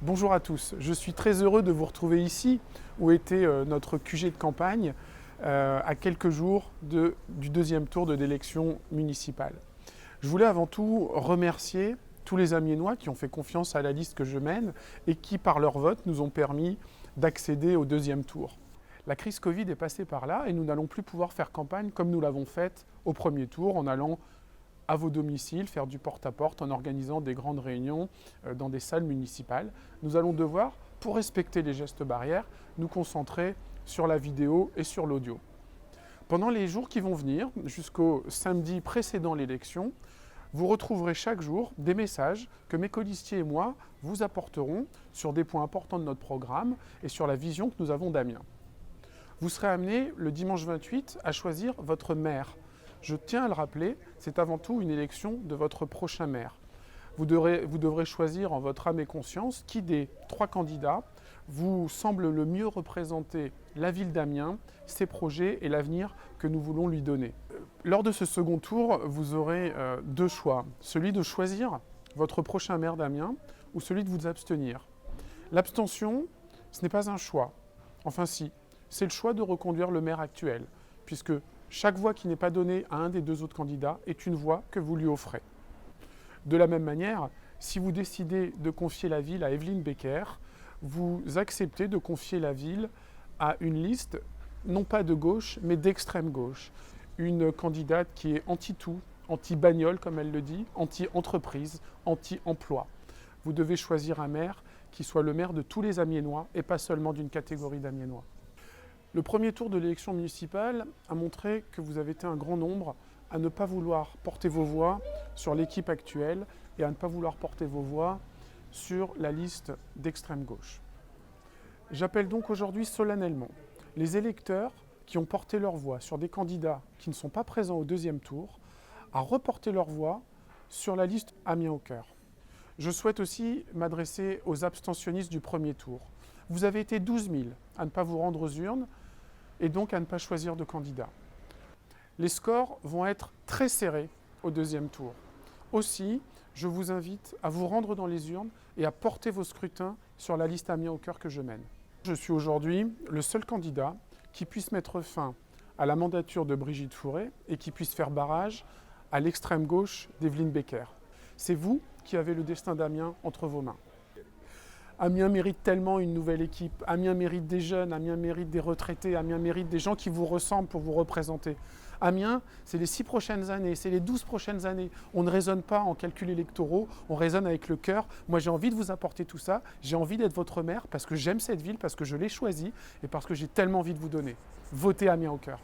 Bonjour à tous, je suis très heureux de vous retrouver ici, où était notre QG de campagne, à quelques jours du deuxième tour de l'élection municipale. Je voulais avant tout remercier tous les Amiénois qui ont fait confiance à la liste que je mène et qui, par leur vote, nous ont permis d'accéder au deuxième tour. La crise Covid est passée par là et nous n'allons plus pouvoir faire campagne comme nous l'avons faite au premier tour, en allant à vos domiciles, faire du porte-à-porte, en organisant des grandes réunions dans des salles municipales. Nous allons devoir, pour respecter les gestes barrières, nous concentrer sur la vidéo et sur l'audio. Pendant les jours qui vont venir, jusqu'au samedi précédant l'élection, vous retrouverez chaque jour des messages que mes colistiers et moi vous apporterons sur des points importants de notre programme et sur la vision que nous avons d'Amiens. Vous serez amené le dimanche 28 à choisir votre maire. Je tiens à le rappeler, c'est avant tout une élection de votre prochain maire. Vous devrez choisir en votre âme et conscience qui des 3 candidats vous semble le mieux représenter la ville d'Amiens, ses projets et l'avenir que nous voulons lui donner. Lors de ce second tour, vous aurez 2 choix. Celui de choisir votre prochain maire d'Amiens ou celui de vous abstenir. L'abstention, ce n'est pas un choix. Enfin si, c'est le choix de reconduire le maire actuel, puisque chaque voix qui n'est pas donnée à un des 2 autres candidats est une voix que vous lui offrez. De la même manière, si vous décidez de confier la ville à Evelyne Becker, vous acceptez de confier la ville à une liste, non pas de gauche, mais d'extrême gauche. Une candidate qui est anti-tout, anti-bagnole comme elle le dit, anti-entreprise, anti-emploi. Vous devez choisir un maire qui soit le maire de tous les Amiénois et pas seulement d'une catégorie d'Amiénois. Le premier tour de l'élection municipale a montré que vous avez été un grand nombre à ne pas vouloir porter vos voix sur l'équipe actuelle et à ne pas vouloir porter vos voix sur la liste d'extrême gauche. J'appelle donc aujourd'hui solennellement les électeurs qui ont porté leur voix sur des candidats qui ne sont pas présents au deuxième tour à reporter leur voix sur la liste Amiens au cœur. Je souhaite aussi m'adresser aux abstentionnistes du premier tour. Vous avez été 12 000 à ne pas vous rendre aux urnes et donc à ne pas choisir de candidat. Les scores vont être très serrés au deuxième tour. Aussi, je vous invite à vous rendre dans les urnes et à porter vos scrutins sur la liste Amiens au cœur que je mène. Je suis aujourd'hui le seul candidat qui puisse mettre fin à la mandature de Brigitte Fourré et qui puisse faire barrage à l'extrême gauche d'Evelyne Becker. C'est vous qui avez le destin d'Amiens entre vos mains. Amiens mérite tellement une nouvelle équipe. Amiens mérite des jeunes, Amiens mérite des retraités, Amiens mérite des gens qui vous ressemblent pour vous représenter. Amiens, c'est les 6 prochaines années, c'est les 12 prochaines années. On ne raisonne pas en calculs électoraux, on raisonne avec le cœur. Moi, j'ai envie de vous apporter tout ça. J'ai envie d'être votre maire parce que j'aime cette ville, parce que je l'ai choisie et parce que j'ai tellement envie de vous donner. Votez Amiens au cœur.